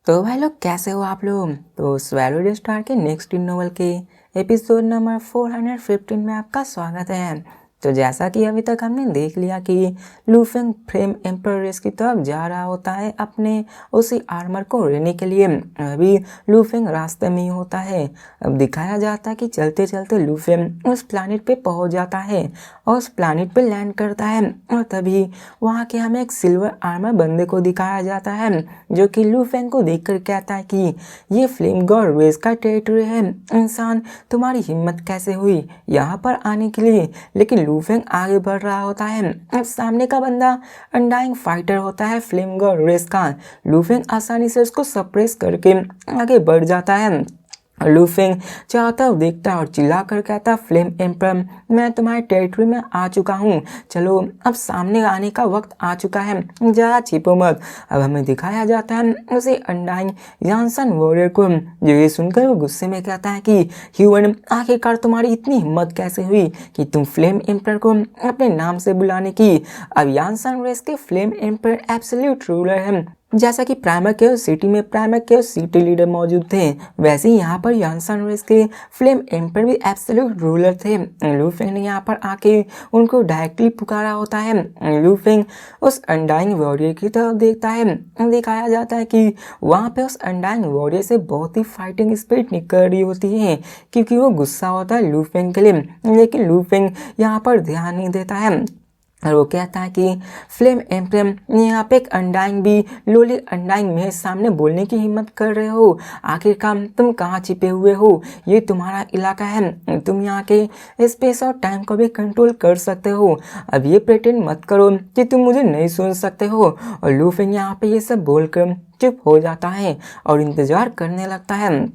तो भाई लोग कैसे हो आप लोग। तो स्वैलो स्टार के नेक्स्ट इन नॉवल के एपिसोड नंबर 415 में आपका स्वागत है। तो जैसा कि अभी तक हमने देख लिया कि लूफेंग फ्लेम एम्पर रेस की तरफ जा रहा होता है अपने उसी आर्मर को लेने के लिए। अभी लूफेंग रास्ते में ही होता है। अब दिखाया जाता है कि चलते चलते लूफेंग उस प्लानिट पे पहुंच जाता है और उस प्लानिट पे लैंड करता है। और तभी वहाँ के हमें एक सिल्वर आर्मर बंदे को दिखाया जाता है जो कि लूफेंग को देखकर कहता है कि ये फ्लेम गॉड रेस का टेरिटरी है। इंसान, तुम्हारी हिम्मत कैसे हुई यहाँ पर आने के लिए। लेकिन लूफेंग आगे बढ़ रहा होता है। अब सामने का बंदा अनडाइंग फाइटर होता है फ्लेम गॉड रेस का। लूफेंग आसानी से उसको सप्रेस करके आगे बढ़ जाता है। लूफेंग चारों तरफ देखता है और चिल्ला कर कहता है, फ्लेम एम्पर, मैं तुम्हारे टेरिटरी में आ चुका हूँ। चलो अब सामने आने का वक्त आ चुका है, ज़्यादा छिपो मत। अब हमें दिखाया जाता है उसे अनडाइंग जानसन वॉरियर को, जो ये सुनकर वो गुस्से में कहता है कि ह्यूमन, आखिरकार तुम्हारी इतनी हिम्मत कैसे हुई कि तुम फ्लेम एम्पर को अपने नाम से बुलाने की। अब जानसन रेस के फ्लेम एम्पर एब्सोल्यूट रूलर है। जैसा कि प्राइमर केओस सिटी में प्राइमर केओस सिटी लीडर मौजूद थे, वैसे ही यहाँ पर जानसन रेस के फ्लेम एम्पर भी एब्सोल्यूट रूलर थे। लूफेंग ने यहाँ पर आके उनको डायरेक्टली पुकारा होता है। लूफेंग उस अनडाइंग वॉरियर की तरफ देखता है। दिखाया जाता है कि वहाँ पे उस अनडाइंग वॉरियर से बहुत ही फाइटिंग स्पिरिट निकल रही होती है, क्योंकि वो गुस्सा होता है लूफेंग के लिए। लेकिन लूफेंग यहाँ पर ध्यान नहीं देता है और वो कहता है कि फ्लेम एम्प्रम, यहाँ पे एक अनडाइंग भी लोली अनडाइंग मेरे सामने बोलने की हिम्मत कर रहे हो। आखिरकार तुम कहाँ छिपे हुए हो, ये तुम्हारा इलाका है, तुम यहाँ के स्पेस और टाइम को भी कंट्रोल कर सकते हो। अब ये प्रेटेंड मत करो कि तुम मुझे नहीं सुन सकते हो। और लूफेंग यहाँ पे ये सब बोलकर चुप हो जाता है और इंतजार करने लगता है।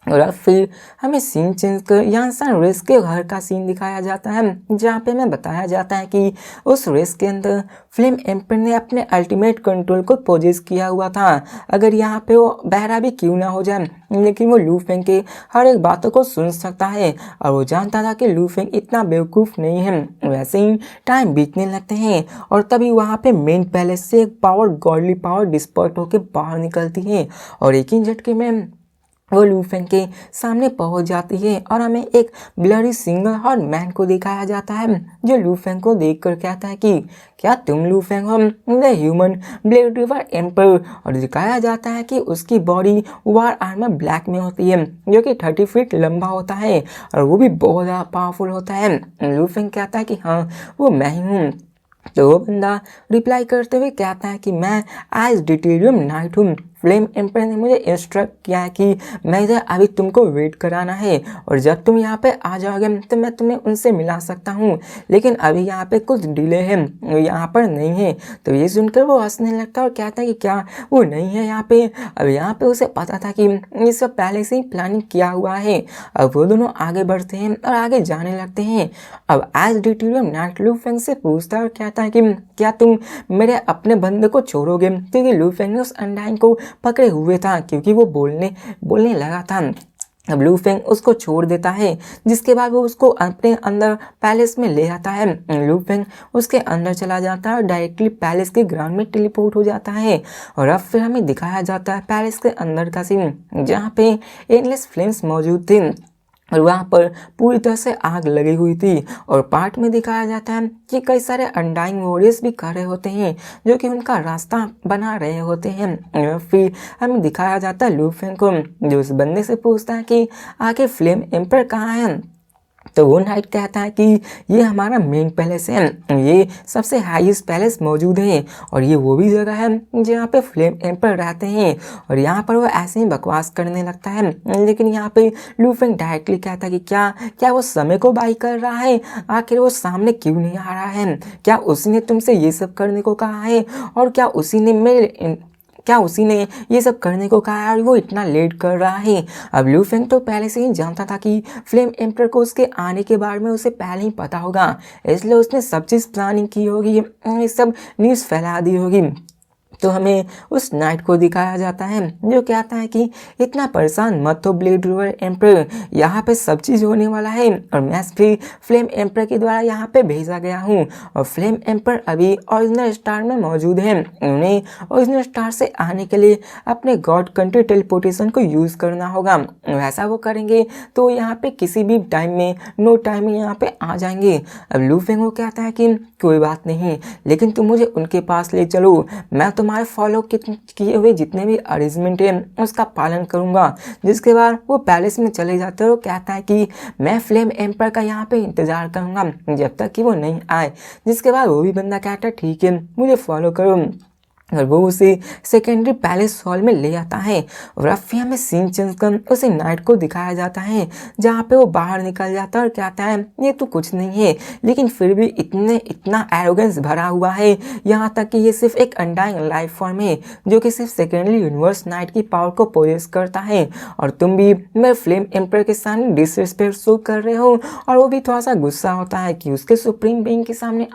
और अब फिर हमें सीन चेंज कर जानसन रेस के घर का सीन दिखाया जाता है, जहाँ पे हमें बताया जाता है कि उस रेस के अंदर फ्लेम एम्पर ने अपने अल्टीमेट कंट्रोल को पोजेस किया हुआ था। अगर यहाँ पे वो बहरा भी क्यों ना हो जाए, लेकिन वो लूफेंग के हर एक बातों को सुन सकता है। और वो जानता था कि लूफेंग इतना बेवकूफ़ नहीं है। वैसे ही टाइम बीतने लगते हैं और तभी वहाँ पे मेन पैलेस से एक पावर गॉडली पावर डिस्पर्ट होकर बाहर निकलती है और एक ही झटके में वो लूफेंग के सामने पहुंच जाती है। और हमें एक ब्लडी सिंगल हॉर्न मैन को दिखाया जाता है, जो लूफेंग को देखकर कहता है कि क्या तुम लूफेंग हो, the human blade river emperor. और दिखाया जाता है कि उसकी बॉडी वार आर्मर ब्लैक में होती है, जो कि 30 फीट लंबा होता है और वो भी बहुत ज़्यादा पावरफुल होता है। लूफेंग कहता है कि हाँ, वो मैं ही हूँ। तो वो बंदा रिप्लाई करते हुए कहता है कि मैं आज डिटेरियम नाइट हूँ। फ्लेम एम्पर ने मुझे इंस्ट्रक्ट किया है कि मैं इधर अभी तुमको वेट कराना है और जब तुम यहाँ पे आ जाओगे तो मैं तुम्हें उनसे मिला सकता हूँ, लेकिन अभी यहाँ पे कुछ डिले है, वो यहाँ पर नहीं है। तो ये सुनकर वो हंसने लगता है और कहता है कि क्या वो नहीं है यहाँ पे। अब यहाँ पे उसे पता था कि ये सब पहले से ही प्लानिंग किया हुआ है। अब वो दोनों आगे बढ़ते हैं और आगे जाने लगते हैं। अब एज डिटेरियम नाइट लूफेंग से पूछता है और कहता है कि क्या तुम मेरे अपने बंदे को छोड़ोगे, क्योंकि लूफेंग ने उस अनडाइन को पकड़े हुए था, क्योंकि वो बोलने लगा था। अब लूफेंग उसको छोड़ देता है, जिसके बाद वो उसको अपने अंदर पैलेस में ले आता है। लूफेंग उसके अंदर चला जाता है और डायरेक्टली पैलेस के ग्राउंड में टेलीपोर्ट हो जाता है। और अब फिर हमें दिखाया जाता है पैलेस के अंदर का सीन, जहाँ पे एंडलेस फ्लेम्स मौजूद थे और वहाँ पर पूरी तरह से आग लगी हुई थी। और पार्ट में दिखाया जाता है कि कई सारे अनडाइंग वॉरियर्स भी खड़े होते हैं, जो कि उनका रास्ता बना रहे होते हैं। फिर हमें दिखाया जाता है लूफेंग को, जो उस बंदे से पूछता है कि आखिर फ्लेम एम्पर कहाँ है। तो वो नाइट कहता है कि ये हमारा मेन पैलेस है, ये सबसे हाईएस्ट पैलेस मौजूद है और ये वो भी जगह है जहाँ पे फ्लेम एम्पर रहते हैं। और यहाँ पर वो ऐसे ही बकवास करने लगता है, लेकिन यहाँ पे लूफेंग डायरेक्टली कहता है कि क्या वो समय को बाई कर रहा है, आखिर वो सामने क्यों नहीं आ रहा है, क्या उसी ने तुमसे ये सब करने को कहा है, और क्या उसी ने ये सब करने को कहा है और वो इतना लेट कर रहा है। अब लूफेंग तो पहले से ही जानता था कि फ्लेम एम्पर को उसके आने के बारे में उसे पहले ही पता होगा, इसलिए उसने सब चीज़ प्लानिंग की होगी, ये सब न्यूज़ फैला दी होगी। तो हमें उस नाइट को दिखाया जाता है जो कहता है कि इतना परेशान मत हो ब्लेड रूनर एम्पर, यहाँ पे सब चीज़ होने वाला है और मैं भी फ्लेम एम्पर के द्वारा यहाँ पे भेजा गया हूँ और फ्लेम एम्पर अभी ओरिजिनल स्टार में मौजूद है। उन्हें ओरिजिनल स्टार से आने के लिए अपने गॉड कंट्री टेलीपोर्टेशन को यूज़ करना होगा। वैसा वो करेंगे तो यहाँ पे किसी भी टाइम में नो टाइम में यहाँ पे आ जाएंगे। अब लू फेंग कहता है कि कोई बात नहीं, लेकिन तुम मुझे उनके पास ले चलो, मैं तुम्हारे फॉलो किए हुए जितने भी अरेंजमेंट है उसका पालन करूंगा। जिसके बाद वो पैलेस में चले जाते हैं और कहता है कि मैं फ्लेम एम्पर का यहाँ पे इंतजार करूंगा जब तक कि वो नहीं आए। जिसके बाद वो भी बंदा कहता है ठीक है मुझे फॉलो करो और वो उसे सेकेंडरी पैलेस हॉल में ले आता है और अब फिर हमें सीन चेंज कर उसे नाइट को दिखाया जाता है जहाँ पे वो बाहर निकल जाता है और कहता है ये तो कुछ नहीं है, लेकिन फिर भी इतना एरोगेंस भरा हुआ है, यहाँ तक कि ये सिर्फ एक अनडाइंग लाइफ फॉर्म है जो कि सिर्फ सेकेंडरी यूनिवर्स नाइट की पावर को पोजेस करता है और तुम भी मेरे फ्लेम एम्पर के सामने डिसरिस्पेक्ट शो कर रहे हो। और वो भी थोड़ा सा गुस्सा होता है कि उसके सुप्रीम बीइंग के सामने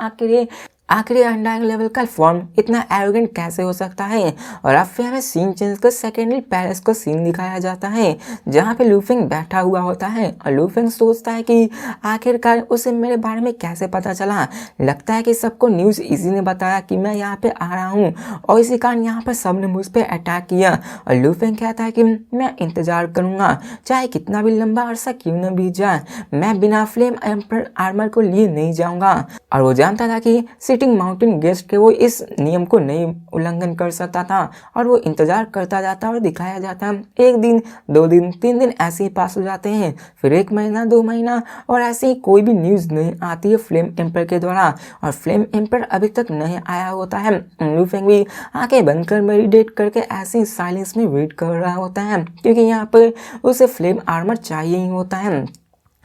आखिरी अनडाइंग लेवल का फॉर्म इतना एरोगेंट कैसे हो सकता है। और अब फिर हमें सीन चेंज कर सेकेंडरी पैलेस को सीन दिखाया जाता है जहाँ पे लू फेंग बैठा हुआ होता है और लू फेंग सोचता है कि आखिरकार उसे मेरे बारे में कैसे पता चला। लगता है कि सबको न्यूज़ इसी ने बताया कि मैं यहाँ पे आ रहा हूँ और इसी कारण यहाँ पर सबने मुझ पर अटैक किया। और लू फेंग कहता है कि मैं इंतजार करूँगा चाहे कितना भी लंबा अरसा क्यों न बीत जाए, मैं बिना फ्लेम एम्पर आर्मर को लिए नहीं जाऊँगा। और वो जानता था कि सिटिंग माउंटेन गेस्ट के वो इस नियम को नहीं उल्लंघन कर सकता था और वो इंतजार करता जाता और दिखाया जाता। एक दिन 2 दिन 3 दिन ऐसे ही पास हो जाते हैं, फिर 1 महीना 2 महीना और ऐसे ही कोई भी न्यूज़ नहीं आती है फ्लेम एम्पर के द्वारा और फ्लेम एम्पर अभी तक नहीं आया होता है। लू फेंग भी आंखें बंद कर मेडिटेट करके ऐसे ही साइलेंस में वेट कर रहा होता है क्योंकि यहाँ पर उसे फ्लेम आर्मर चाहिए ही होता है।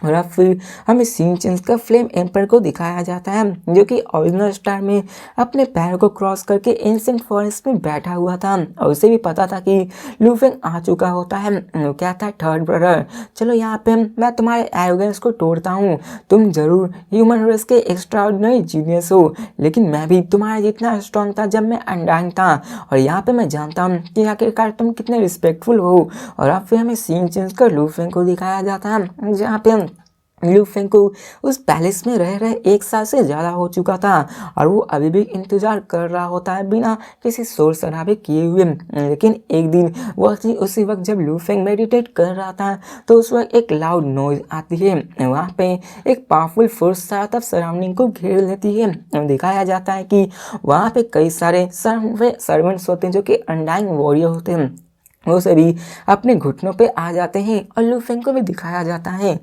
और अब फिर हमें सीन चेंज कर फ्लेम एम्पर को दिखाया जाता है जो कि ओरिजिनल स्टार में अपने पैर को क्रॉस करके एंशिएंट फॉरेस्ट में बैठा हुआ था और उसे भी पता था कि लू फेंग आ चुका होता है। वो कहता है थर्ड ब्रदर चलो यहाँ पे मैं तुम्हारे एरोगेंस को तोड़ता हूँ, तुम जरूर ह्यूमन रेस के एक्स्ट्राऑर्डिनरी जीनियस हो, लेकिन मैं भी तुम्हारे जितना स्ट्रॉन्ग था जब मैं अनडाइंग था और यहाँ पे मैं जानता हूँ कि आखिरकार तुम कितने रिस्पेक्टफुल हो। और अब फिर हमें सीन चेंज कर लू फेंग को दिखाया जाता है जहाँ पे लू फेंग को उस पैलेस में रह रहे 1 साल से ज़्यादा हो चुका था और वो अभी भी इंतज़ार कर रहा होता है बिना किसी शोर शराबे किए हुए। लेकिन एक दिन उसी वक्त जब लू फेंग मेडिटेट कर रहा था तो उस वक्त एक लाउड नॉइज आती है। वहाँ पे एक पावरफुल फोर्स चारों तरफ सराउंडिंग को घेर लेती है। दिखाया जाता है कि वहाँ पे कई सारे सर्वेंट्स होते हैं जो कि अनडाइंग वॉरियर होते हैं, वो सभी अपने घुटनों पे आ जाते हैं और लू फेंग को भी दिखाया जाता है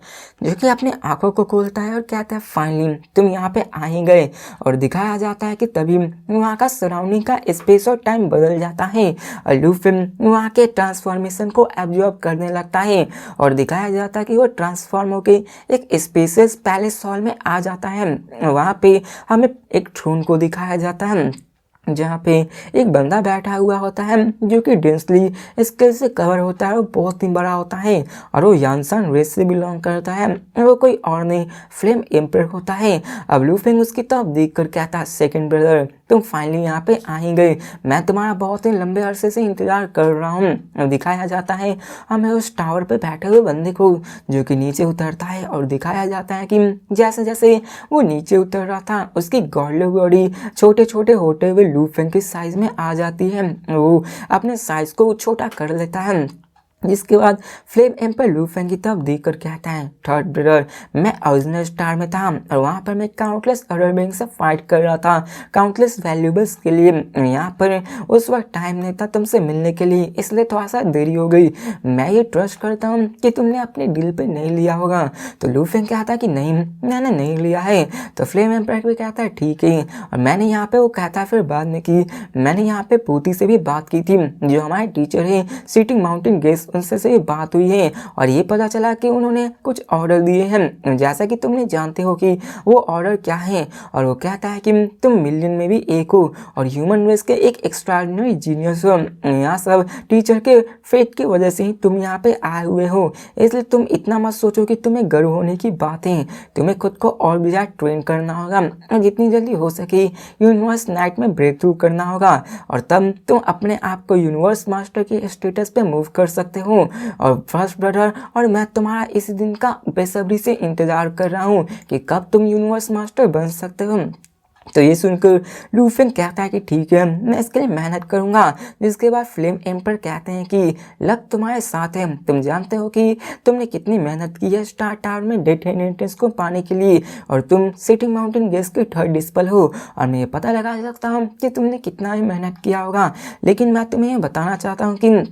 जो कि अपने आंखों को खोलता है और कहता है फाइनली तुम यहाँ पे आ ही गए। और दिखाया जाता है कि तभी वहाँ का सराउंडिंग का स्पेस और टाइम बदल जाता है और लू फेंग वहाँ के ट्रांसफॉर्मेशन को एब्जॉर्ब करने लगता है और दिखाया जाता है कि वो ट्रांसफॉर्म होकर एक स्पेसियस पैलेस हॉल में आ जाता है। वहाँ पे हमें एक थ्रोन को दिखाया जाता है जहाँ पे एक बंदा बैठा हुआ होता है जो कि डेंसली स्केल से कवर होता है और बहुत ही बड़ा होता है और वो यानसान रेस से बिलोंग करता है। वो कोई और नहीं फ्लेम एम्पर होता है। अब लू फेंग उसकी तरफ देख कर कहता है सेकंड ब्रदर तुम फाइनली यहाँ पे आ ही गए, मैं तुम्हारा बहुत ही लंबे अरसे से इंतजार कर रहा हूँ। दिखाया जाता है हमें उस टावर पे बैठे हुए बंदे को जो कि नीचे उतरता है और दिखाया जाता है कि जैसे जैसे वो नीचे उतर रहा था उसकी गॉडली बॉडी छोटे छोटे होते हुए लू फेंग की साइज में आ जाती है। वो अपने साइज को छोटा कर लेता है जिसके बाद फ्लेम एम्पर लू फेंग की तरफ देख कर कहता है थर्ड ब्रदर मैं ओरिजिनल स्टार में था और वहाँ पर मैं काउंटलेस अदर बीइंग से फाइट कर रहा था काउंटलेस वैल्यूबल्स के लिए। यहाँ पर उस वक्त टाइम नहीं था तुमसे मिलने के लिए, इसलिए थोड़ा सा देरी हो गई। मैं ये ट्रस्ट करता हूँ कि तुमने अपने दिल पे नहीं लिया होगा। तो लू फेंग कहता है कि नहीं मैंने नहीं लिया है। तो फ्लेम एम्पर भी कहता है ठीक है। और मैंने यहाँ पे वो कहता है फिर बाद में कि मैंने यहाँ पे पूती से भी बात की थी जो हमारे टीचर है सिटिंग माउंटेन गेस्ट उनसे से बात हुई है और ये पता चला कि उन्होंने कुछ ऑर्डर दिए हैं, जैसा कि तुमने जानते हो कि वो ऑर्डर क्या है। और वो कहता है कि तुम मिलियन में भी एक हो और ह्यूमन रेस के एक एक्स्ट्राऑर्डिनरी जीनियस हो। यहाँ सब टीचर के फेट की वजह से ही तुम यहाँ पे आए हुए हो, इसलिए तुम इतना मत सोचो कि तुम्हें गर्व होने की बात है। तुम्हें खुद को और भी ज़्यादा ट्रेन करना होगा और जितनी जल्दी हो सके यूनिवर्स नाइट में ब्रेक थ्रू करना होगा और तब तुम अपने आप को यूनिवर्स मास्टर के स्टेटस पे मूव कर सकते हो। और फर्स्ट ब्रदर और मैं तुम्हारा इस दिन का बेसब्री से इंतजार कर रहा हूँ कि कब तुम यूनिवर्स मास्टर बन सकते हो। तो ये सुनकर लू फेंग कहता है कि ठीक है, मैं इसके लिए मेहनत करूंगा। जिसके बाद फ्लेम एम्पर कहते हैं कि लक तुम्हारे साथ है। तुम जानते हो कि तुमने कितनी मेहनत की है स्टार टावर में डेथ एंट्रेंस को पाने के लिए और तुम सिटी माउंटेन गेस के थर्ड डिस्पल हो और मैं ये पता लगा सकता हूँ कि तुमने कितना भी मेहनत किया होगा। लेकिन मैं तुम्हें ये बताना चाहता हूँ कि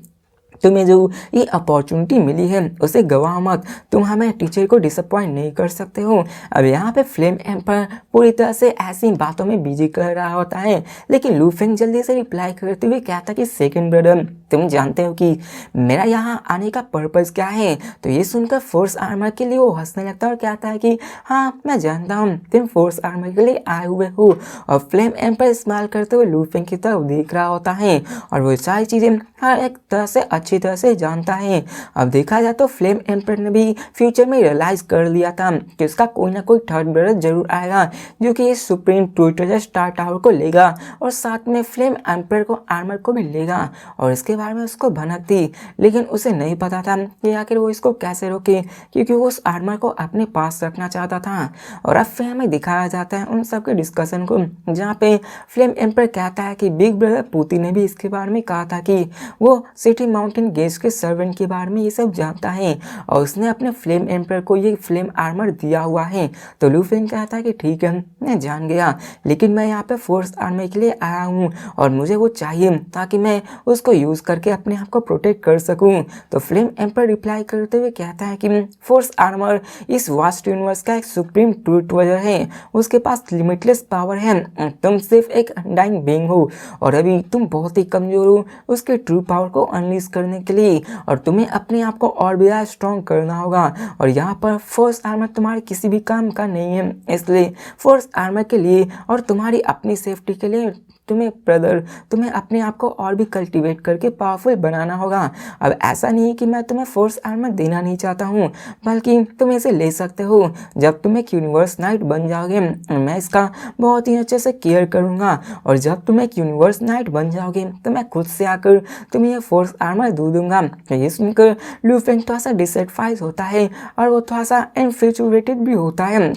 तुम्हें जो ये अपॉर्चुनिटी मिली है उसे गवा मत। तुम हमें टीचर को डिसअपॉइंट नहीं कर सकते हो। अब यहाँ पे फ्लेम एम्पर पूरी तरह से ऐसी बातों में बिजी कर रहा होता है, लेकिन लू फेंग जल्दी से रिप्लाई करते हुए कहता कि सेकंड ब्रदर, तुम जानते हो कि मेरा यहाँ आने का पर्पस क्या है। तो ये सुनकर फोर्स आर्मर के लिए वो हंसने लगता है और कहता है कि हाँ मैं जानता हूँ, तुम फोर्स आर्मर के लिए आए हुए हो। और फ्लेम एम्पर स्माइल करते हुए लू फेंग की तरफ देख रहा होता है और वो सारी चीज़ें हर एक तरह से अच्छी तरह से जानता है। अब देखा जाए तो फ्लेम एम्पर ने भी फ्यूचर में रियलाइज कर लिया था कि उसका कोई ना कोई थर्ड ब्रदर जरूर आएगा जो कि इस सुप्रीम ट्विटर स्टार टावर को लेगा और साथ में फ्लेम एम्पर को आर्मर को भी लेगा। और इसके बारे में उसको भनक थी, लेकिन उसे नहीं पता था कि आखिर वो इसको कैसे रोके, क्योंकि वो उस आर्मर को अपने पास रखना चाहता था। और अब फिर हमें दिखाया जाता है उन सब के डिस्कशन को, जहाँ पे फ्लेम एम्पर कहता है कि बिग ब्रदर पुतिन ने भी इसके बारे में कहा था कि वो सिटी माउंटेन गेज के सर्वेंट के बारे में ये सब जानता है और उसने अपने फ्लेम एम्पर को ये फ्लेम आर्मर दिया हुआ है। तो लू फेंग कहता है कि ठीक है मैं जान गया, लेकिन मैं यहाँ पे फोर्स आर्मर के लिए आया हूँ और मुझे वो चाहिए ताकि मैं उसको यूज़ करके अपने आप को प्रोटेक्ट कर सकूँ। तो फ्लेम एम्पर रिप्लाई करते हुए कहता है कि फोर्स आर्मर इस वास्ट यूनिवर्स का एक सुप्रीम ट्रूथ वजह है, उसके पास लिमिटलेस पावर है। तुम सिर्फ एक अनडाइंग बीइंग हो और अभी तुम बहुत ही कमजोर हो उसके ट्रू पावर को अनलीज करने के लिए, और तुम्हें अपने आप को और भी ज़्यादा स्ट्रॉन्ग करना होगा। और यहाँ पर फोर्स आर्मर तुम्हारे किसी भी काम का नहीं है, इसलिए फोर्स आर्मर के लिए और तुम्हारी अपनी सेफ्टी के लिए तुम्हें अपने आप को और भी कल्टीवेट करके पावरफुल बनाना होगा। अब ऐसा नहीं है कि मैं तुम्हें फोर्स आर्मर देना नहीं चाहता हूँ, बल्कि तुम इसे ले सकते हो। जब तुम एक यूनिवर्स नाइट बन जाओगे मैं इसका बहुत ही अच्छे से केयर करूँगा, और जब तुम एक यूनिवर्स नाइट बन जाओगे तो मैं खुद से आकर तुम्हें ये फोर्स आर्मर दे दूंगा। तो ये सुनकर लू फेंग थोड़ा सा डिसएडवाइज होता है और वो थोड़ा सा इन्फ्लुएटेड भी होता है।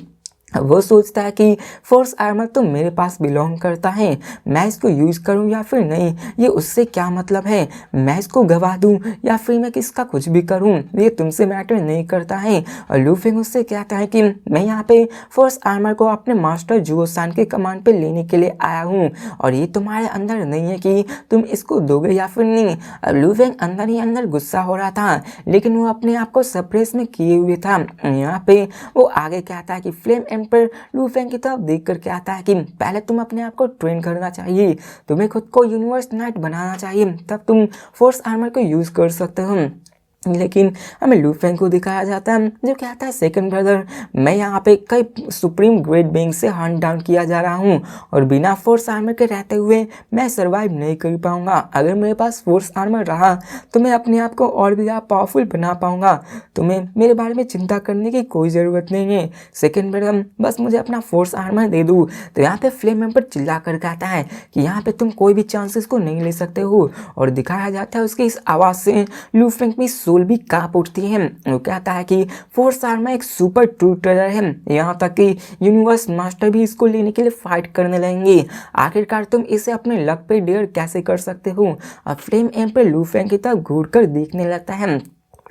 वो सोचता है कि फोर्स आर्मर तो मेरे पास बिलोंग करता है, मैं इसको यूज़ करूं या फिर नहीं ये उससे क्या मतलब है, मैं इसको गवा दूं या फिर मैं किसका कुछ भी करूं ये तुमसे मैटर नहीं करता है। और लू फेंग उससे कहता है कि मैं यहाँ पे फोर्स आर्मर को अपने मास्टर जुओ सान के कमांड पे लेने के लिए आया हूँ और ये तुम्हारे अंदर नहीं है कि तुम इसको दोगे या फिर नहीं। लू फेंग अंदर ही अंदर गुस्सा हो रहा था, लेकिन वो अपने आप को सप्रेस में किए हुए था। यहाँ पे वो आगे कहता है कि फ्लेम पर लू फेंग की तरफ देख कर कहता है कि पहले तुम अपने आप को ट्रेन करना चाहिए, तुम्हें खुद को यूनिवर्स नाइट बनाना चाहिए, तब तुम फोर्स आर्मर को यूज कर सकते हो। लेकिन हमें लू फेंग को दिखाया जाता है जो कहता है सेकंड ब्रदर, मैं यहाँ पे कई सुप्रीम ग्रेट बीइंग से हंट डाउन किया जा रहा हूँ और बिना फोर्स आर्मर के रहते हुए मैं सरवाइव नहीं कर पाऊंगा। अगर मेरे पास फोर्स आर्मर रहा तो मैं अपने आप को और भी ज़्यादा पावरफुल बना पाऊंगा। तुम्हें मेरे बारे में चिंता करने की कोई ज़रूरत नहीं है सेकंड ब्रदर, बस मुझे अपना फोर्स आर्मर दे दो। तो यहाँ पे फ्लेम एम्पर चिल्ला कर कहता है कि यहाँ पे तुम कोई भी चांसेस को नहीं ले सकते हो, और दिखाया जाता है उसकी इस आवाज़ से लू फेंग भी भी कांप उठती है। वो कहता है कि फोर्स आर्मर एक सुपर ट्रू ट्रेजर है, यहाँ तक कि यूनिवर्स मास्टर भी इसको लेने के लिए फाइट करने लगेंगे। आखिरकार तुम इसे अपने लक पे डेयर कैसे कर सकते हो। और फ्लेम एम्पर लू फेंग की तरफ घूर कर देखने लगता है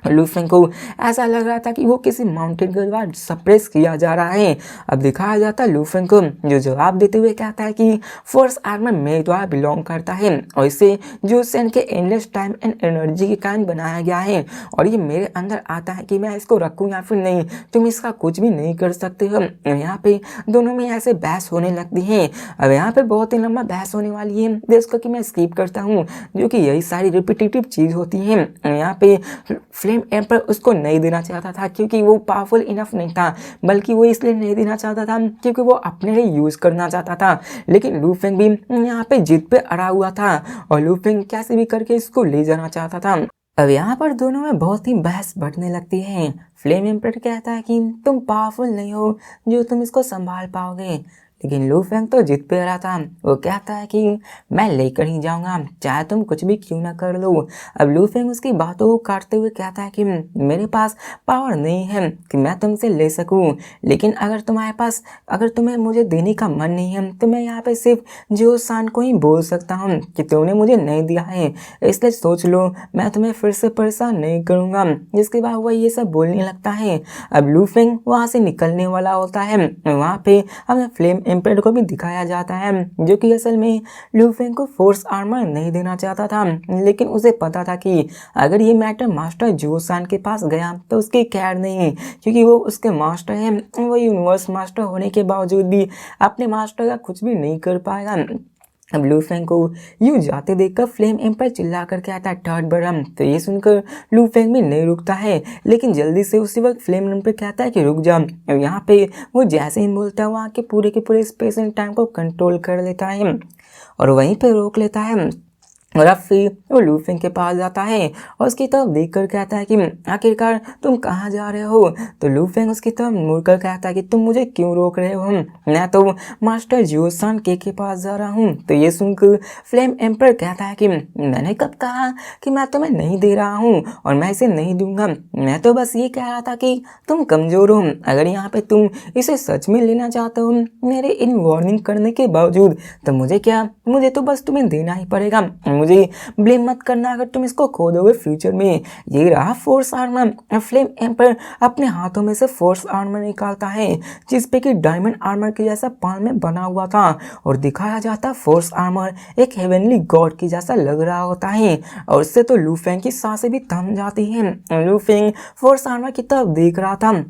लूफेंग को ऐसा लग रहा था कि वो किसी माउंटेन के द्वारा सप्रेस किया जा रहा है। अब दिखाया जाता है लूफेंग को जो जवाब देते हुए कहता है कि फोर्स आर्मर मेरे द्वारा बिलोंग करता है और इसे जो सेन के एंडलेस टाइम एंड एनर्जी के कारण बनाया गया है और ये मेरे अंदर आता है कि मैं इसको रखूँ या फिर नहीं, तुम इसका कुछ भी नहीं कर सकते हो। यहाँ पे दोनों में ऐसे बहस होने लगती है। अब यहाँ पे बहुत ही लंबा बहस होने वाली है, जिसको कि मैं स्किप करता हूँ, जो कि यही सारी रिपीटेटिव चीज होती है। यहाँ पे फ्लेम एम्पर उसको नहीं देना चाहता था क्योंकि वो पावरफुल इनफ नहीं था, बल्कि वो इसलिए नहीं देना चाहता था क्योंकि वो अपने लिए यूज करना चाहता था। लेकिन लूफेंग भी यहाँ पे जिद पे अड़ा हुआ था और लूफेंग कैसे भी करके इसको ले जाना चाहता था। अब यहाँ पर दोनों में बहुत ही बहस बढ़ने लगती है। फ्लेम एम्पर कहता है कि तुम पावरफुल नहीं हो जो तुम इसको संभाल पाओगे, लेकिन लूफेंग तो जिद पे रहा था। वो कहता है कि मैं लेकर ही जाऊंगा चाहे तुम कुछ भी क्यों ना कर लो। अब लूफेंग उसकी बातों को काटते हुए कहता है कि मेरे पास पावर नहीं है कि मैं तुमसे ले सकूं, लेकिन अगर तुम्हें मुझे देने का मन नहीं है तो मैं यहाँ पे सिर्फ जो सान को ही बोल सकता हूँ कि तुमने मुझे नहीं दिया है, इसलिए सोच लो मैं तुम्हें फिर से परेशान नहीं करूँगा। जिसके बाद वह ये सब बोलने लगता है। अब लूफेंग वहाँ से निकलने वाला होता है। वहाँ पे हमें फ्लेम एम्पर को भी दिखाया जाता है, जो कि असल में लूफेंग को फोर्स आर्मर नहीं देना चाहता था, लेकिन उसे पता था कि अगर ये मैटर मास्टर जोसान के पास गया तो उसकी खैर नहीं, क्योंकि वो उसके मास्टर हैं। वो यूनिवर्स मास्टर होने के बावजूद भी अपने मास्टर का कुछ भी नहीं कर पाएगा। अब लूफेंग को यूं जाते देखकर फ्लेम एम्पर चिल्ला कर कहता है थर्ड बरम। तो ये सुनकर लूफेंग भी नहीं रुकता है, लेकिन जल्दी से उसी वक्त फ्लेम एम्पर कहता है कि रुक जा। अब यहाँ पे वो जैसे ही बोलता है वहाँ के पूरे स्पेस एंड टाइम को कंट्रोल कर लेता है और वहीं पे रोक लेता है। और अब फिर वो लूफेंग के पास जाता है और उसकी तरफ देखकर कहता है कि आखिरकार तुम कहाँ जा रहे हो। तो लूफेंग उसकी तरफ मुड़कर कहता है कि तुम मुझे क्यों रोक रहे हो, मैं तो मास्टर जोसान के पास जा रहा हूँ। तो ये सुनकर फ्लेम एम्पर कहता है कि मैंने कब कहा कि मैं तुम्हें नहीं दे रहा हूँ और मैं इसे नहीं दूंगा, मैं तो बस ये कह रहा था कि तुम कमजोर हो। अगर यहाँ पे तुम इसे सच में लेना चाहते हो मेरे इन वार्निंग करने के बावजूद, तो मुझे क्या, मुझे तो बस तुम्हें देना ही पड़ेगा। मुझे ब्लेम मत करना अगर तुम इसको खो दोगे फ्यूचर में। ये रहा फोर्स आर्मर। फ्लेम एम्पर अपने हाथों में से फोर्स आर्मर निकालता है, जिसपे कि डायमंड आर्मर के जैसा पान में बना हुआ था और दिखाया जाता फोर्स आर्मर एक हेवनली गॉड की जैसा लग रहा होता है। और उससे तो लूफेंग की सांसें भी थम जाती हैं। लूफेंग फोर्स आर्मर की तरफ देख रहा था,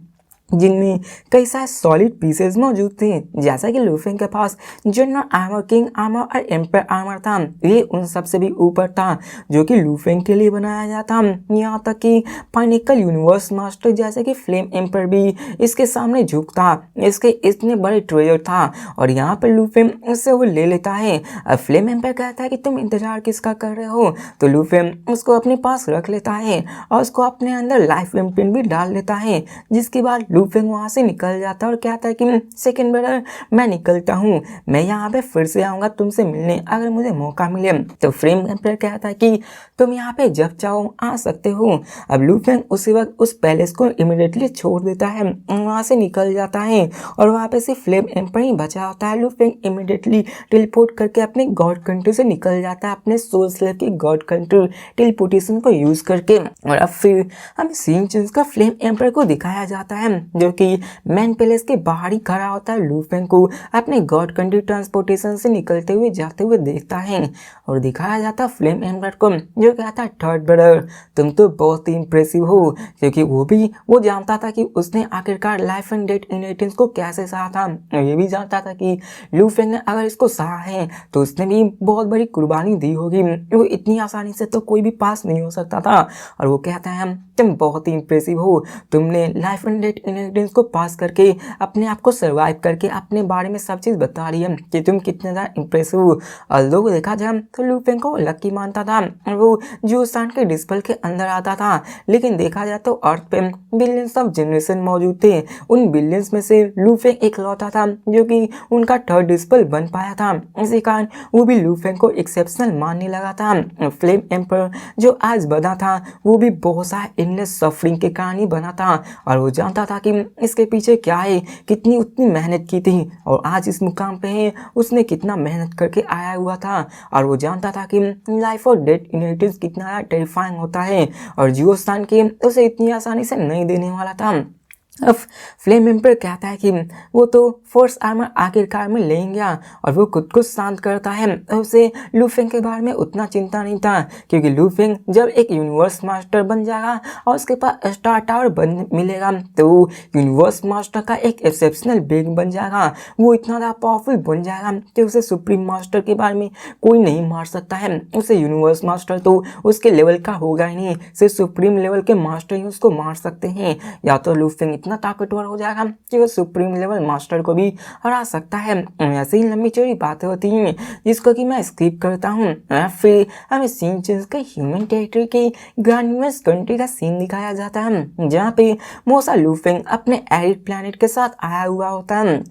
जिनमें कई सारे सॉलिड पीसेस मौजूद थे, जैसा कि लूफेंग के पास जनरल आर्मर, किंग आर्मर और एम्पर आर्मर था। ये उन सब से भी ऊपर था जो कि लूफेंग के लिए बनाया गया था। यहाँ तक कि पाइनेकल यूनिवर्स मास्टर जैसे कि फ्लेम एम्पर भी इसके सामने झुकता, इसके इतने बड़े ट्रेजर था और यहाँ पर लूफेंग उससे वो ले लेता है। अब फ्लेम एम्पर कहता है कि तुम इंतजार किसका कर रहे हो। तो लूफेंग उसको अपने पास रख लेता है और उसको अपने अंदर लाइफ इम्प्रिंट भी डाल लेता है, जिसके बाद लूफेंग वहां से निकल जाता है और कहता है कि सेकंड ब्रदर मैं निकलता हूँ, मैं यहाँ पे फिर से आऊँगा तुमसे मिलने अगर मुझे मौका मिले। तो फ्लेम एम्पर कहता है कि तुम यहाँ पे जब चाहो आ सकते हो। अब लूफेंग उसी वक्त उस पैलेस को इमीडिएटली छोड़ देता है, वहाँ से निकल जाता है और वहाँ पे सिर्फ फ्लेम एम्पर ही बचा होता है। लूफेंग इमीडिएटली टेलीपोर्ट करके अपने गॉड कंट्री से निकल जाता है, अपने सोल स्लेव की गॉड कंट्री टेलीपोर्टेशन को यूज करके। और अब फिर हम सीन चेंज का फ्लेम एम्पर को दिखाया जाता है, जो कि मैन पैलेस के बाहर ही खड़ा होता है। लूफेंग को अपने गॉड कंट्री ट्रांसपोर्टेशन से निकलते हुए जाते हुए देखता है और दिखाया जाता फ्लेम एम्पर को, जो कहता है थर्ड ब्रदर तुम तो बहुत ही इंप्रेसिव हो, क्योंकि वो जानता था कि उसने आखिरकार लाइफ एंड डेथ इनहेरिटेंस को कैसे सहा था। और ये भी जानता था कि लूफेंग ने अगर इसको सहा है तो उसने भी बहुत बड़ी कुर्बानी दी होगी, वो इतनी आसानी से तो कोई भी पास नहीं हो सकता था। और वो कहता है तुम बहुत ही इंप्रेसिव हो, तुमने लाइफ एंड डेथ इनहेरिटेंस को पास करके अपने आप को सर्वाइव करके अपने बारे में सब चीज़ बता रही है कि तुम कितने ज़्यादा इंप्रेसिव हो। और लोग देखा जाए तो लूफेंग को लकी मानता था, वो जोसान के डिस्पल के अंदर आता था, लेकिन देखा जाए तो अर्थ पे बिलियंस ऑफ जनरेशन मौजूद थे। उन बिलियंस में से लूफेंग एक लौटा था जो कि उनका थर्ड डिस्पल बन पाया था। इसी कारण वो भी लूफेंग को एक्सेप्शनल मानने लगा था। फ्लेम एम्पर जो आज बना था वो भी बहुत सारा इनलेस सफरिंग के कारण ही बना था और वो जानता था कि इसके पीछे क्या है, कितनी उतनी मेहनत की थी और आज इस मुकाम पे है, उसने कितना मेहनत करके आया हुआ था और वो जानता था कि लाइफ और डेथ इनहेरिटेंस कितना टेरिफाइंग होता है और जियो स्थान के उसे इतनी आसानी से नहीं देने वाला था। अब फ्लेम एम्पर कहता है कि वो तो फोर्स आर्मर आखिरकार में ले गया और वो खुद को शांत करता है। उसे लू फेंग के बारे में उतना चिंता नहीं था क्योंकि लू फेंग जब एक यूनिवर्स मास्टर बन जाएगा और उसके पास स्टार टावर बन मिलेगा तो वो यूनिवर्स मास्टर का एक एक्सेप्शनल बीइंग बन जाएगा। वो इतना ज़्यादा पावरफुल बन जाएगा कि उसे सुप्रीम मास्टर के बारे में कोई नहीं मार सकता है। उसे यूनिवर्स मास्टर तो उसके लेवल का होगा ही नहीं, सिर्फ सुप्रीम लेवल के मास्टर ही उसको मार सकते हैं। या तो लू फेंग इतना ताकतवर हो जाएगा कि वो सुप्रीम लेवल मास्टर को भी हरा सकता है। ऐसे ही लंबी चौड़ी बातें होती हैं जिसको कि मैं स्किप करता हूँ। फिर हमें सीन चेंज के ह्यूमन टेरिटरी के ग्रांडियस कंट्री का सीन दिखाया जाता है जहाँ पे मोसा लू फेंग अपने एरिड प्लैनेट के साथ आया हुआ होता है।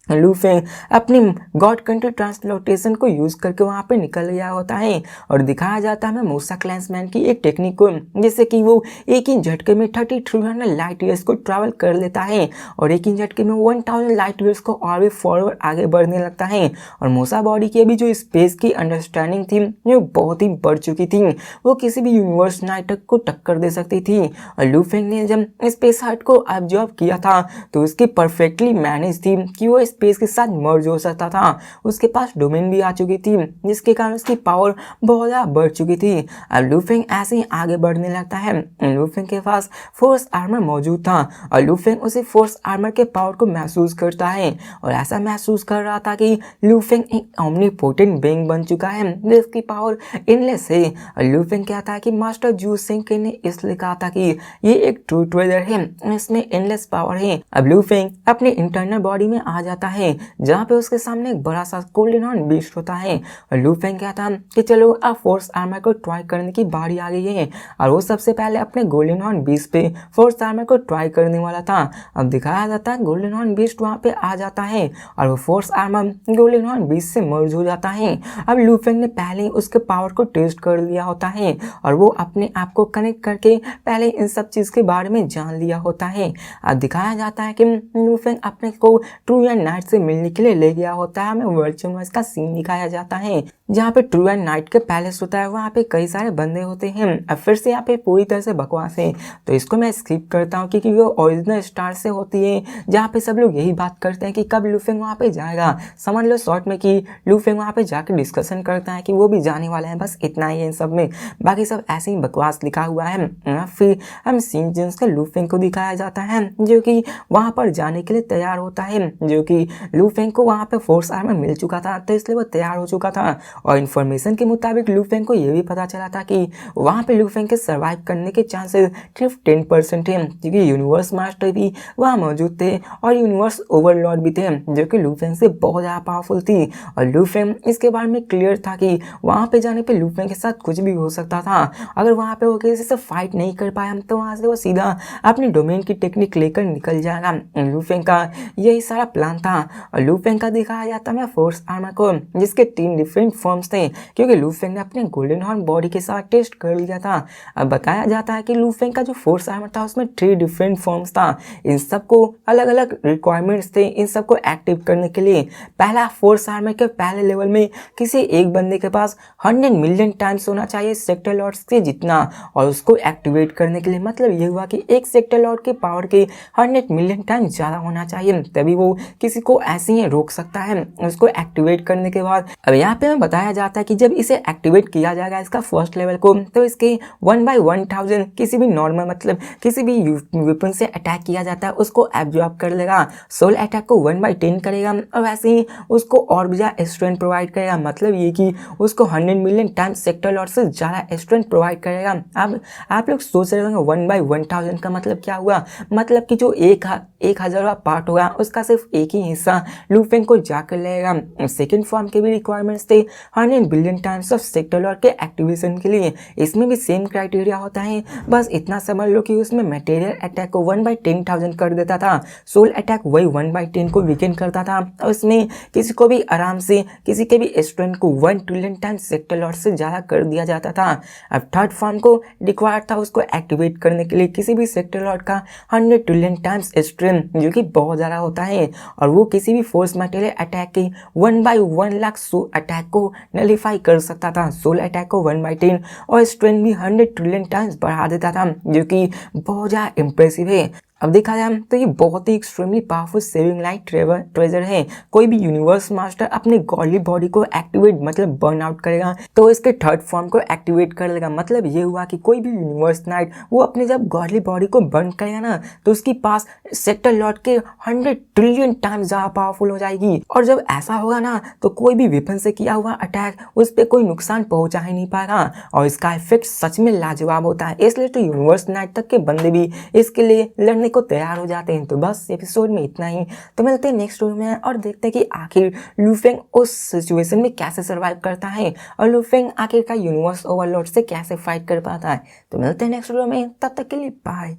लू फेंग अपनी गॉड कंट्री ट्रांसलोटेशन को यूज करके वहां पे निकल गया होता है और दिखाया जाता है मूसा क्लैंसमैन की एक टेक्निक को जिससे कि वो एक ही झटके में 3300 लाइट ईयर्स को ट्रैवल कर लेता है और एक ही झटके में 1000 लाइट ईयर्स को और भी फॉरवर्ड आगे बढ़ने लगता है। और मूसा बॉडी की अभी जो स्पेस की अंडरस्टैंडिंग थी वो बहुत ही बढ़ चुकी थी, वो किसी भी यूनिवर्स नाइट को टक्कर दे सकती थी। और लू फेंग ने जब स्पेस हार्ट को ऑब्जर्व किया था तो उसकी परफेक्टली मैनेज थी कि वो स्पेस के साथ मर्ज हो सकता था। उसके पास डोमेन भी आ चुकी थी जिसके कारण उसकी पावर बहुत ज़्यादा बढ़ चुकी थी। अब लू फेंग ऐसे ही आगे बढ़ने लगता है। लू फेंग के पास फोर्स आर्मर मौजूद था और लू फेंग उसी फोर्स आर्मर के पावर को महसूस करता है और ऐसा महसूस कर रहा था कि लू फेंग एक ओमनीपोटेंट बीइंग बन चुका है जिसकी पावर इनलेस है। और लू फेंग कहता है कि मास्टर जू सिंह ने इसलिए कहा था कि ये एक ट्रू ट्रेजर है, इसमें इनलेस पावर है। अब लू फेंग अपने इंटरनल बॉडी में आ जाता है जहाँ पे उसके सामने एक बड़ा सा गोल्डन हॉर्न बीस्ट होता है और लू फेंग कहता है कि चलो अब फोर्स आर्मर को ट्राई करने की बारी आ गई है और वो सबसे पहले अपने गोल्डन हॉर्न बीस्ट पे फोर्स आर्मर को ट्राई करने वाला था। अब दिखाया जाता है गोल्डन हॉर्न बीस्ट वहाँ पे आ जाता है और वो force armour golden horn beast से मर्ज हो जाता है। अब लू फेंग ने पहले ही उसके पावर को टेस्ट कर लिया होता है और वो अपने आप को कनेक्ट करके पहले इन सब चीज़ के बारे में जान लिया होता है। अब दिखाया जाता है कि लू फेंग अपने को ट्रू एंड नाइट से मिलने के लिए ले गया होता है। हमें वर्चुअल नॉइस का सीन दिखाया जाता है जहाँ पे ट्रू एंड नाइट के पैलेस होता है, वहाँ पे कई सारे बंदे होते हैं। अब फिर से यहाँ पे पूरी तरह से बकवास है तो इसको मैं स्किप करता हूँ क्योंकि वो ओरिजिनल स्टार से होती है जहाँ पे सब लोग यही बात करते हैं कि कब लू फेंग वहाँ पे जाएगा। समझ लो शॉर्ट में कि लू फेंग वहाँ पे जाके डिस्कशन करता है कि वो भी जाने वाला है, बस इतना ही है इन सब में, बाकी सब ऐसे ही बकवास लिखा हुआ है। फिर हम सीन जेम्स का लू फेंग को दिखाया जाता है जो कि वहाँ पर जाने के लिए तैयार होता है, जो कि लू फेंग को वहाँ पे फोर्स आर्मर मिल चुका था तो इसलिए वो तैयार हो चुका था। और इन्फॉर्मेशन के मुताबिक लू फेंग को ये भी पता चला था कि वहाँ पे लू फेंग के सर्वाइव करने के चांसेस सिर्फ 10% है क्योंकि यूनिवर्स मास्टर भी वहाँ मौजूद थे और यूनिवर्स ओवरलॉर्ड भी थे जो कि लू फेंग से बहुत ज़्यादा पावरफुल थी। और लू फेंग इसके बारे में क्लियर था कि वहाँ पे जाने पे लू फेंग के साथ कुछ भी हो सकता था। अगर वहाँ पे वो किसी से फाइट नहीं कर पाया तो वहाँ से वो सीधा अपनी डोमेन की टेक्निक लेकर निकल जाएगा। लू फेंग का यही सारा प्लान था। और लू फेंग का दिखाया जाता है फोर्स आर्मर को जिसके 3 डिफरेंट फॉर्म्स थे क्योंकि लू फेंग ने अपने गोल्डन हॉर्न बॉडी के साथ टेस्ट कर लिया था। अब बताया जाता है कि लू फेंग का जो फोर्स आर्मर था उसमें 3 डिफरेंट फॉर्म्स था। इन सबको अलग अलग रिक्वायरमेंट्स थे इन सबको एक्टिव करने के लिए। पहला फोर्स आर्मर के पहले लेवल में किसी एक बंदे के पास 100 मिलियन टाइम्स होना चाहिए सेक्टर लॉर्ड्स के जितना और उसको एक्टिवेट करने के लिए मतलब ये हुआ कि एक सेक्टर लॉर्ड के पावर के 100 मिलियन टाइम्स ज़्यादा होना चाहिए तभी वो किसी को ऐसे ही रोक सकता है उसको एक्टिवेट करने के बाद। अब यहाँ पे हमें बताया जाता है कि जब इसे एक्टिवेट किया जाएगा इसका फर्स्ट लेवल को तो इसके 1/1000 किसी भी नॉर्मल मतलब किसी भी वेपन से अटैक किया जाता है उसको एब्जॉर्ब कर लेगा। सोल अटैक को 1/10 करेगा और वैसे ही उसको और भी ज़्यादा स्ट्रेंथ प्रोवाइड करेगा, मतलब ये कि उसको 100 मिलियन टाइम्स सेक्टर लॉर्ड से ज़्यादा स्ट्रेंथ प्रोवाइड करेगा। अब आप लोग सोच रहे होंगे 1/1000 का मतलब क्या हुआ, मतलब कि जो 1000वां पार्ट होगा उसका सिर्फ एक ही हिस्सा लूफेंग को जाकर लेगा। सेकेंड फॉर्म के भी रिक्वायरमेंट्स थे 100 billion times of sector Lord के एक्टिवेशन के लिए। इसमें भी सेम क्राइटेरिया होता है, बस इतना समझ लो कि उसमें मटेरियल अटैक को 1/10,000 कर देता था, सोल अटैक वही 1/10 को वीकेन करता था। और इसमें किसी को भी आराम से किसी के भी स्ट्रेंथ को 1 ट्रिलियन टाइम्स सेक्टर लॉर्ड से ज़्यादा कर दिया जाता था। अब थर्ड फॉर्म को रिक्वायर्ड था उसको एक्टिवेट करने के लिए किसी भी सेक्टर लॉर्ड का 100 ट्रिलियन टाइम्स स्ट्रेंथ, जो कि बहुत ज़्यादा होता है। और वो किसी भी फोर्स मटेरियल अटैक के 1/1 लाख सोल अटैक को नलीफाई कर सकता था, सोल अटैक को 1/10 और स्ट्रेंथ भी 100 ट्रिलियन टाइम्स बढ़ा देता था, जो कि बहुत ज़्यादा इंप्रेसिव है। अब देखा जाए तो ये बहुत ही extremely powerful saving light treasure है। कोई भी यूनिवर्स मास्टर अपने गॉडली बॉडी को एक्टिवेट मतलब बर्न आउट करेगा तो इसके थर्ड फॉर्म को एक्टिवेट कर लेगा। मतलब ये हुआ कि कोई भी यूनिवर्स नाइट वो अपने जब गॉडली बॉडी को बर्न करेगा ना तो उसके पास सेक्टर लॉर्ड के 100 ट्रिलियन टाइम्स ज़्यादा पावरफुल हो जाएगी। और जब ऐसा होगा ना तो कोई भी वेपन से किया हुआ अटैक उस पर कोई नुकसान पहुंचा ही नहीं पाएगा और इसका इफेक्ट सच में लाजवाब होता है। इसलिए तो यूनिवर्स नाइट तक के बंदे भी इसके लिए लड़ने को तैयार हो जाते हैं। तो बस एपिसोड में इतना ही, तो मिलते हैं नेक्स्ट वीडियो में और देखते हैं कि आखिर लूफेंग उस सिचुएशन में कैसे सरवाइव करता है और लूफेंग आखिरकार यूनिवर्स ओवरलॉर्ड से कैसे फाइट कर पाता है। तो मिलते हैं नेक्स्ट वीडियो में, तब तक के लिए बाय।